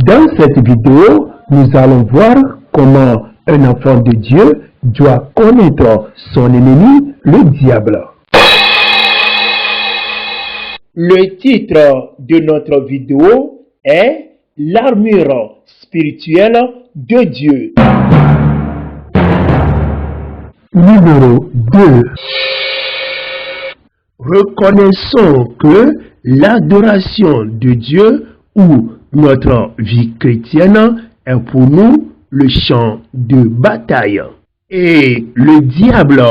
Dans cette vidéo, nous allons voir comment un enfant de Dieu doit connaître son ennemi, le diable. Le titre de notre vidéo est « L'armure spirituelle de Dieu ». Numéro 2. Reconnaissons que l'adoration de Dieu ou notre vie chrétienne est pour nous le champ de bataille. Et le diable,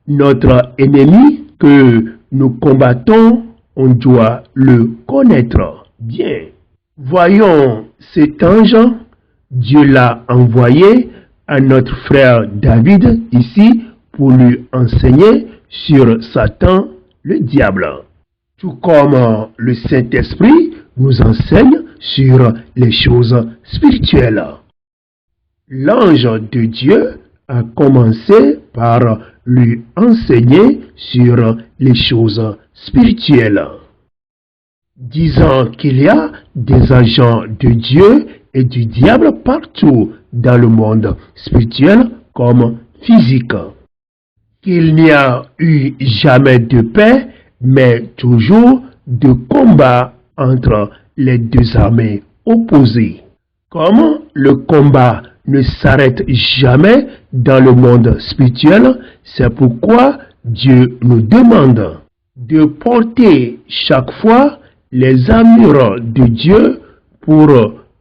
notre ennemi que nous combattons, on doit le connaître bien. Voyons cet ange, Dieu l'a envoyé à notre frère David ici pour lui enseigner sur Satan, le diable. Tout comme le Saint-Esprit nous enseigne sur les choses spirituelles. L'ange de Dieu a commencé par lui enseigner sur les choses spirituelles, disant qu'il y a des agents de Dieu et du diable partout dans le monde spirituel comme physique. Qu'il n'y a eu jamais de paix, mais toujours de combat entre les deux armées opposées. Comme le combat ne s'arrête jamais dans le monde spirituel, c'est pourquoi Dieu nous demande de porter chaque fois les armures de Dieu pour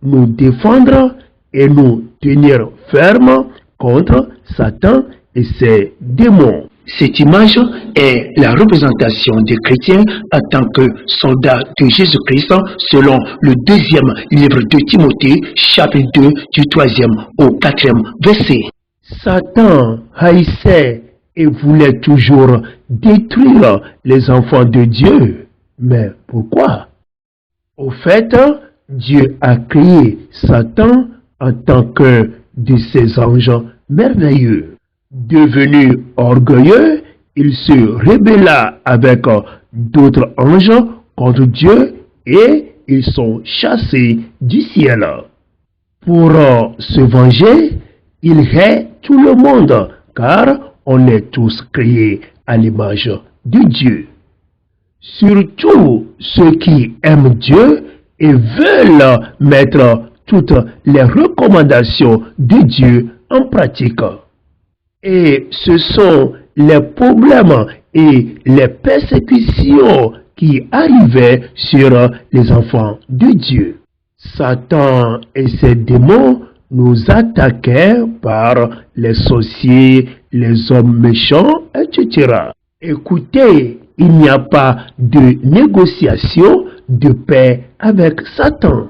nous défendre et nous tenir fermes contre Satan et ses démons. Cette image est la représentation des chrétiens en tant que soldats de Jésus-Christ selon le 2e livre de Timothée, chapitre 2, du 3e au 4e verset. Satan haïssait et voulait toujours détruire les enfants de Dieu. Mais pourquoi? Au fait, Dieu a créé Satan en tant que de ses anges merveilleux. Devenu orgueilleux, il se rébella avec d'autres anges contre Dieu et ils sont chassés du ciel. Pour se venger, il hait tout le monde car on est tous créés à l'image de Dieu. Surtout ceux qui aiment Dieu et veulent mettre toutes les recommandations de Dieu en pratique. Et ce sont les problèmes et les persécutions qui arrivaient sur les enfants de Dieu. Satan et ses démons nous attaquaient par les sorciers, les hommes méchants, etc. Écoutez, il n'y a pas de négociation de paix avec Satan.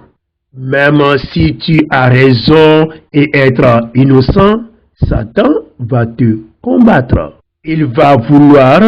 Même si tu as raison et être innocent, Satan va te combattre. Il va vouloir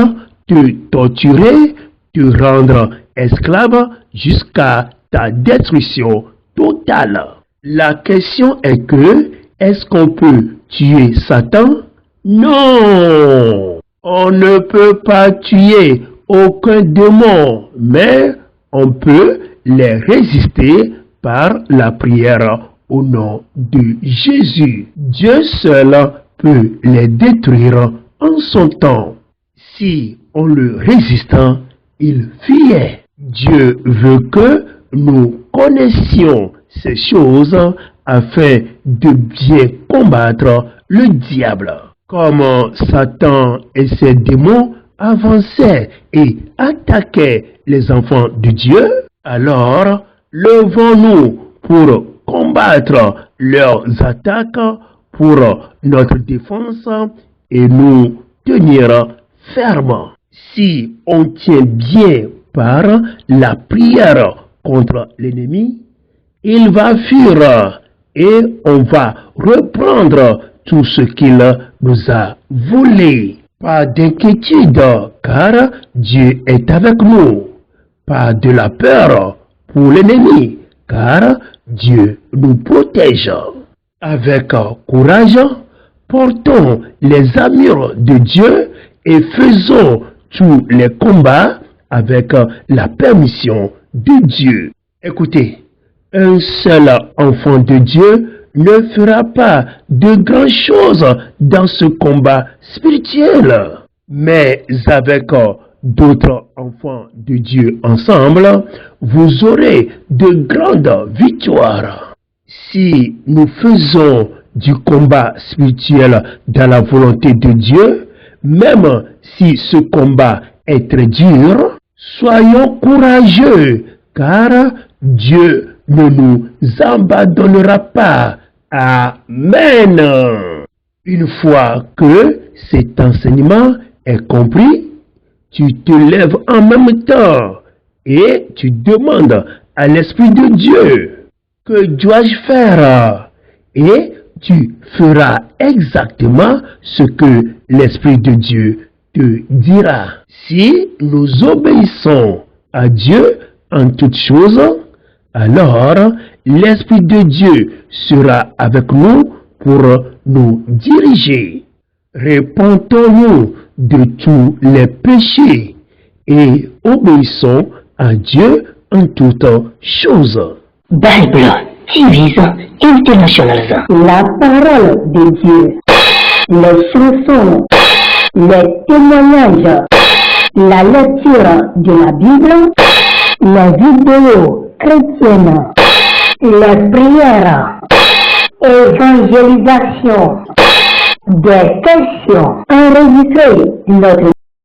te torturer, te rendre esclave jusqu'à ta destruction totale. La question est que, est-ce qu'on peut tuer Satan? Non! On ne peut pas tuer aucun démon, mais on peut les résister par la prière au nom de Jésus. Dieu seul peut les détruire en son temps. Si on le résiste, il fuyait. Dieu veut que nous connaissions ces choses afin de bien combattre le diable. Comme Satan et ses démons avançaient et attaquaient les enfants de Dieu, alors levons-nous pour combattre leurs attaques pour notre défense et nous tenir fermes. Si on tient bien par la prière contre l'ennemi, il va fuir et on va reprendre tout ce qu'il nous a volé. Pas d'inquiétude, car Dieu est avec nous. Pas de la peur pour l'ennemi, car Dieu nous protège. Avec courage, portons les armures de Dieu et faisons tous les combats avec la permission de Dieu. Écoutez, Un seul enfant de Dieu ne fera pas de grandes choses dans ce combat spirituel. Mais avec d'autres enfants de Dieu ensemble, vous aurez de grandes victoires. Si nous faisons du combat spirituel dans la volonté de Dieu, même si ce combat est très dur, soyons courageux, car Dieu ne nous abandonnera pas. Amen. Une fois que cet enseignement est compris, tu te lèves en même temps et tu demandes à l'Esprit de Dieu, que dois-je faire? Et tu feras exactement ce que l'Esprit de Dieu te dira. Si nous obéissons à Dieu en toutes choses, alors l'Esprit de Dieu sera avec nous pour nous diriger. Repentons-nous de tous les péchés et obéissons à Dieu en toutes choses. Bible TV International. La parole de Dieu, les chansons, les témoignages, la lecture de la Bible, les vidéos chrétiennes, les prières, évangélisation, des questions enregistrées, notre